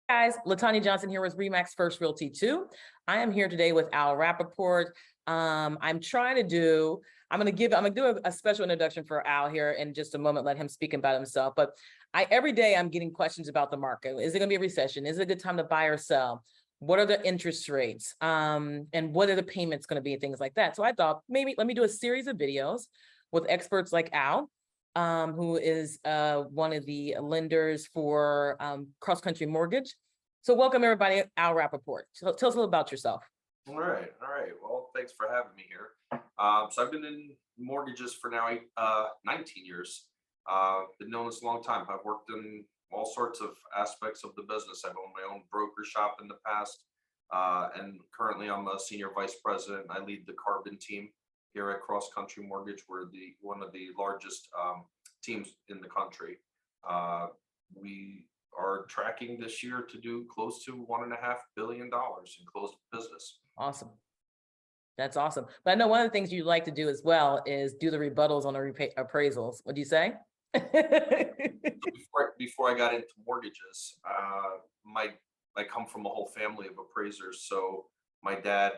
Guys, Latanya Johnson here with Remax First Realty 2. I am here today with Al Rappaport. I'm gonna do a special introduction for Al here in just a moment, let him speak about himself. But every day I'm getting questions about the market. Is it gonna be a recession? Is it a good time to buy or sell? What are the interest rates? And what are the payments gonna be and things like that. So I thought maybe let me do a series of videos with experts like Al, who is one of the lenders for Cross Country Mortgage. So welcome everybody, Al Rappaport. Tell us a little about yourself. All right, all right. Well, thanks for having me here. So I've been in mortgages for now 19 years. Been doing this a long time. I've worked in all sorts of aspects of the business. I've owned my own broker shop in the past, and currently I'm a senior vice president. I lead the carbon team here at Cross Country Mortgage. We're one of the largest teams in the country. We are tracking this year to do close to $1.5 billion in closed business. Awesome. That's awesome. But I know one of the things you like to do as well is do the rebuttals on the appraisals. What do you say? Before I got into mortgages, I come from a whole family of appraisers. So my dad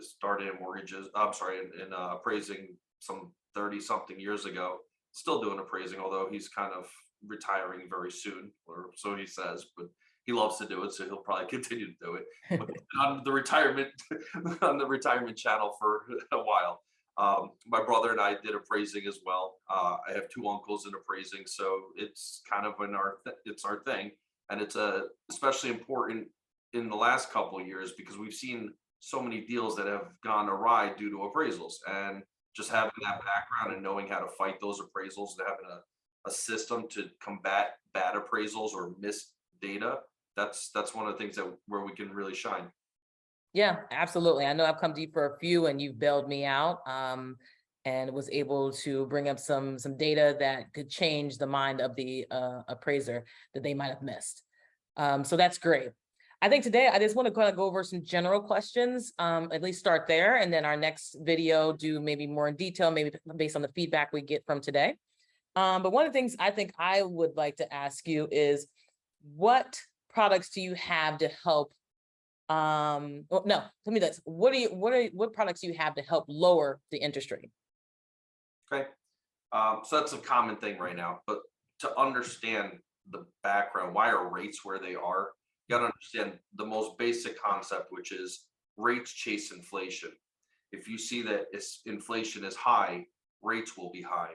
started in mortgages. I'm sorry, in appraising some 30 something years ago. Still doing appraising, although he's kind of retiring very soon, or so he says, but he loves to do it, so he'll probably continue to do it. But on the retirement channel for a while. My brother and I did appraising as well. I have two uncles in appraising, so it's kind of it's our thing, and it's especially important in the last couple of years because we've seen so many deals that have gone awry due to appraisals, and just having that background and knowing how to fight those appraisals and having a system to combat bad appraisals or missed data, that's one of the things where we can really shine. Yeah, absolutely. I know I've come to you for a few and you've bailed me out, and was able to bring up some data that could change the mind of the appraiser that they might have missed. So that's great. I think today I just want to kind of go over some general questions, at least start there, and then our next video do maybe more in detail, maybe based on the feedback we get from today. But one of the things I think I would like to ask you is, what products do you have to help? Well, no, tell me this. What products do you have to help lower the interest rate? Okay. So that's a common thing right now, but to understand the background, why are rates where they are, you got to understand the most basic concept, which is rates chase inflation. If you see that inflation is high, rates will be high.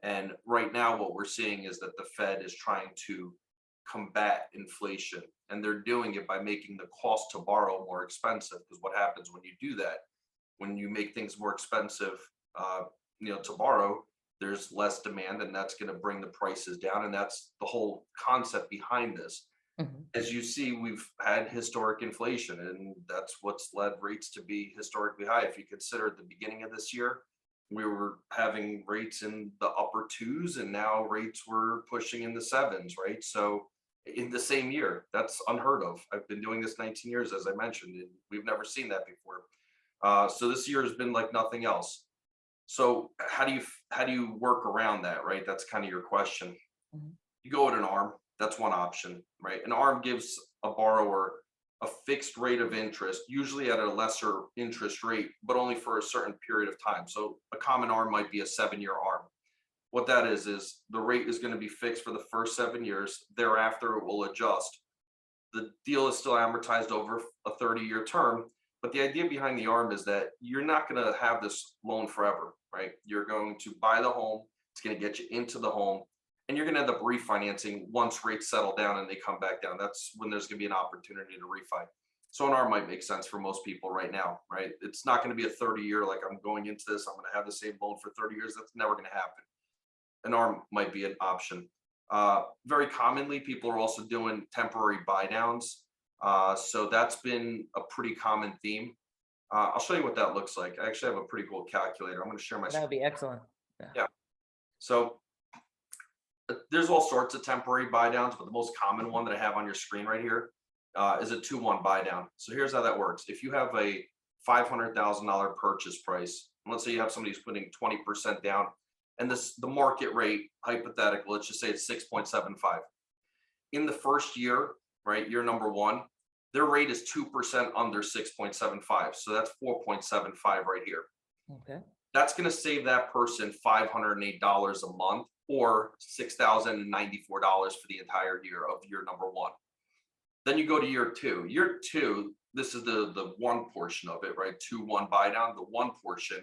And right now, what we're seeing is that the Fed is trying to combat inflation, and they're doing it by making the cost to borrow more expensive. Because what happens when you do that, when you make things more expensive, to borrow, there's less demand, and that's going to bring the prices down. And that's the whole concept behind this. Mhm. As you see, we've had historic inflation, and that's what's led rates to be historically high. If you consider at the beginning of this year, we were having rates in the upper twos, and now rates were pushing in the sevens, right? So in the same year, that's unheard of. I've been doing this 19 years, as I mentioned, and we've never seen that before. So this year has been like nothing else. So how do you work around that, right? That's kind of your question. Mhm. You go with an ARM. That's one option, right? An ARM gives a borrower a fixed rate of interest, usually at a lesser interest rate, but only for a certain period of time. So a common ARM might be a 7-year ARM. What that is the rate is going to be fixed for the first 7 years. Thereafter, it will adjust. The deal is still amortized over a 30-year term. But the idea behind the ARM is that you're not going to have this loan forever, right? You're going to buy the home. It's going to get you into the home, and you're going to end up refinancing once rates settle down and they come back down. That's when there's going to be an opportunity to refi. So an ARM might make sense for most people right now, right? It's not going to be a 30-year, like I'm going into this, I'm going to have the same loan for 30 years. That's never going to happen. An ARM might be an option. Very commonly, people are also doing temporary buy downs. So that's been a pretty common theme. I'll show you what that looks like. I actually have a pretty cool calculator. I'm going to share my That would screen. be excellent. Yeah. So there's all sorts of temporary buy downs, but the most common one that I have on your screen right here is a 2-1 buy down. So here's how that works. If you have a $500,000 purchase price, and let's say you have somebody who's putting 20% down, and the market rate, hypothetical, let's just say it's 6.75. in the first year, right, year number one, their rate is 2% under 6.75. So that's 4.75 right here. Okay. That's going to save that person $508 a month or $6,094 for the entire year of year number one. Then you go to year two. Year two, this is the one portion of it, right? 2-1 buy down, the one portion.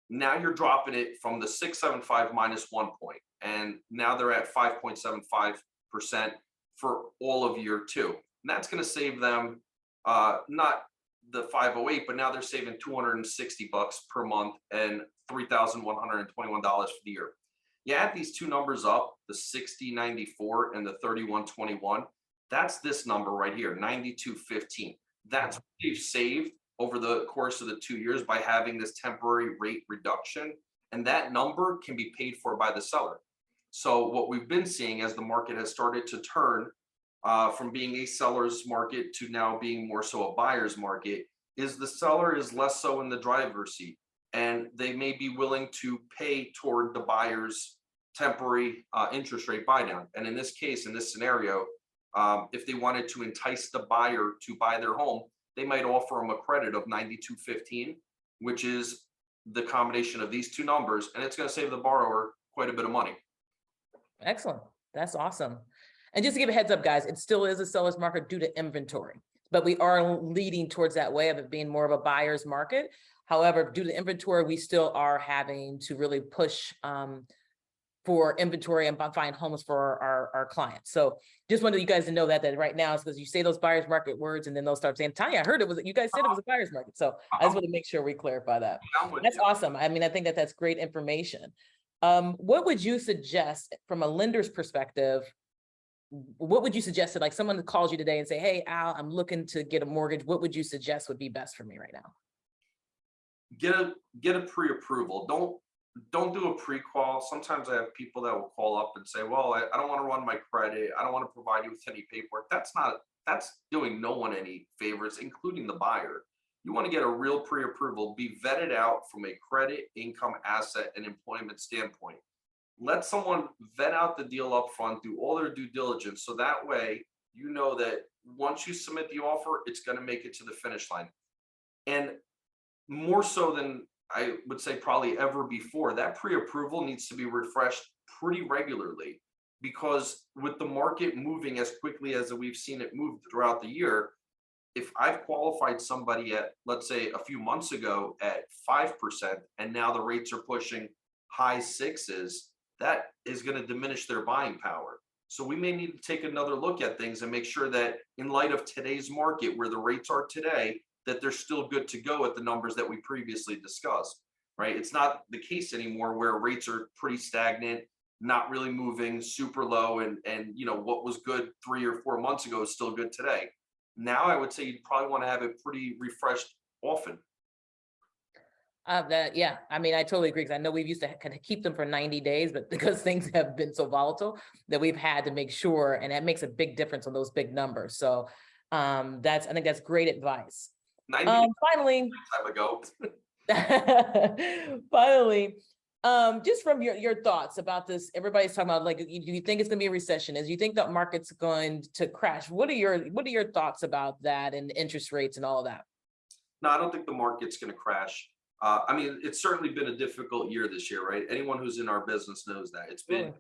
Now you're dropping it from the 675 minus 1 point. And now they're at 5.75% for all of year two. And that's going to save them not the 508, but now they're saving $260 per month and $3,121 for the year. You add these two numbers up, the 6094 and the 3121. That's this number right here, 9215. That's what they've saved over the course of the 2 years by having this temporary rate reduction. And that number can be paid for by the seller. So what we've been seeing as the market has started to turn from being a seller's market to now being more so a buyer's market is the seller is less so in the driver's seat, and they may be willing to pay toward the buyer's temporary interest rate buy down. And in this case, in this scenario, if they wanted to entice the buyer to buy their home, they might offer them a credit of 9215, which is the combination of these two numbers, and it's going to save the borrower quite a bit of money. Excellent. That's awesome. And just to give a heads up, guys, it still is a seller's market due to inventory, but we are leading towards that way of it being more of a buyer's market. However, due to inventory, we still are having to really push for inventory and find homes for our clients. So just wanted you guys to know that right now, is because you say those buyer's market words and then they'll start saying, Tonya, I heard it was, you guys said it was a buyer's market. So I just want to make sure we clarify that. That's awesome. I mean, I think that that's great information. What would you suggest from a lender's perspective? What would you suggest to like someone that calls you today and say, hey, Al, I'm looking to get a mortgage. What would you suggest would be best for me right now? Get a pre-approval. Don't do a pre-qual. Sometimes I have people that will call up and say, well, I don't want to run my credit. I don't want to provide you with any paperwork. That's doing no one any favors, including the buyer. You want to get a real pre-approval, be vetted out from a credit, income, asset, and employment standpoint. Let someone vet out the deal up front, do all their due diligence. So that way, you know that once you submit the offer, it's going to make it to the finish line. And more so than I would say probably ever before, that pre-approval needs to be refreshed pretty regularly, because with the market moving as quickly as we've seen it move throughout the year, if I've qualified somebody at, let's say a few months ago at 5%, and now the rates are pushing high sixes, that is going to diminish their buying power. So we may need to take another look at things and make sure that in light of today's market, where the rates are today, that they're still good to go at the numbers that we previously discussed, right? It's not the case anymore where rates are pretty stagnant, not really moving super low, and you know what was good 3 or 4 months ago is still good today. Now I would say you'd probably want to have it pretty refreshed often. Yeah, I mean, I totally agree, because I know we've used to kind of keep them for 90 days, but because things have been so volatile that we've had to make sure, and that makes a big difference on those big numbers. So I think that's great advice. 90 days Finally, time ago. finally, just from your thoughts about this, everybody's talking about, like, you think it's going to be a recession? As you think that market's going to crash? What are your thoughts about that and interest rates and all of that? No, I don't think the market's going to crash. I mean, it's certainly been a difficult year this year, right? Anyone who's in our business knows that. It's been,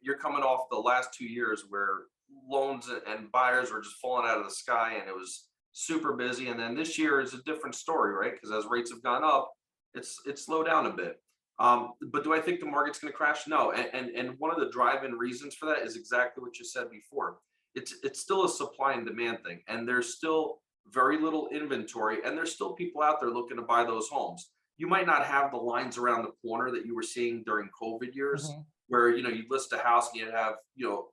you're coming off the last 2 years where loans and buyers were just falling out of the sky, and it was super busy. And then this year is a different story, right? Because as rates have gone up, it's slowed down a bit. But do I think the market's going to crash? No. And one of the drive-in reasons for that is exactly what you said before. It's still a supply and demand thing, and there's still very little inventory, and there's still people out there looking to buy those homes. You might not have the lines around the corner that you were seeing during COVID years, where you'd list a house and you'd have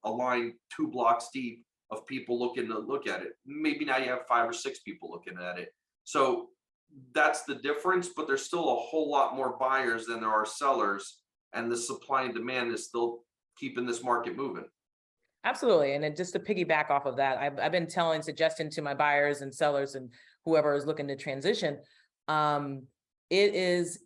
a line 2 blocks deep of people looking to look at it. Maybe now you have 5 or 6 people looking at it. So that's the difference, but there's still a whole lot more buyers than there are sellers, and the supply and demand is still keeping this market moving. Absolutely. And then just to piggyback off of that, I've been suggesting to my buyers and sellers and whoever is looking to transition, it's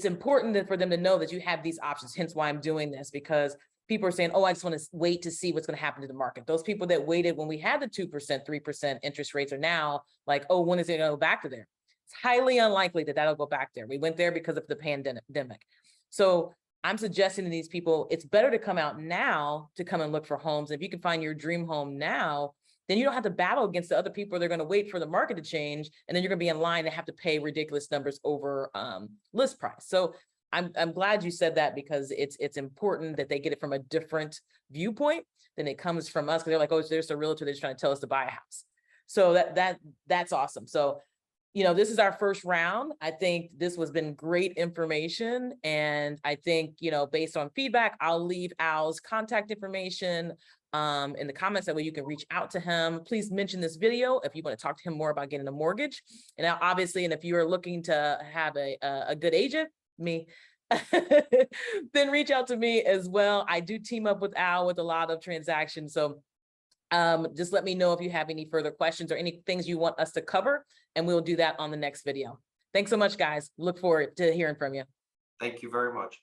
important for them to know that you have these options. Hence why I'm doing this, because people are saying, oh, I just want to wait to see what's going to happen to the market. Those people that waited when we had the 2%, 3% interest rates are now like, oh, when is it going to go back to there? It's highly unlikely that that'll go back there. We went there because of the pandemic. So I'm suggesting to these people, it's better to come out now to come and look for homes. If you can find your dream home now, then you don't have to battle against the other people that are going to wait for the market to change. And then you're going to be in line and have to pay ridiculous numbers over list price. So I'm glad you said that, because it's important that they get it from a different viewpoint than it comes from us. Because they're like, oh, there's a realtor that's trying to tell us to buy a house. So that's awesome. So, you know, this is our first round. I think this has been great information. And I think, you know, based on feedback, I'll leave Al's contact information in the comments. That way you can reach out to him. Please mention this video if you want to talk to him more about getting a mortgage. And now, obviously, and if you are looking to have a good agent, me, then reach out to me as well. I do team up with Al with a lot of transactions. So just let me know if you have any further questions or any things you want us to cover, and we'll do that on the next video. Thanks so much, guys. Look forward to hearing from you. Thank you very much.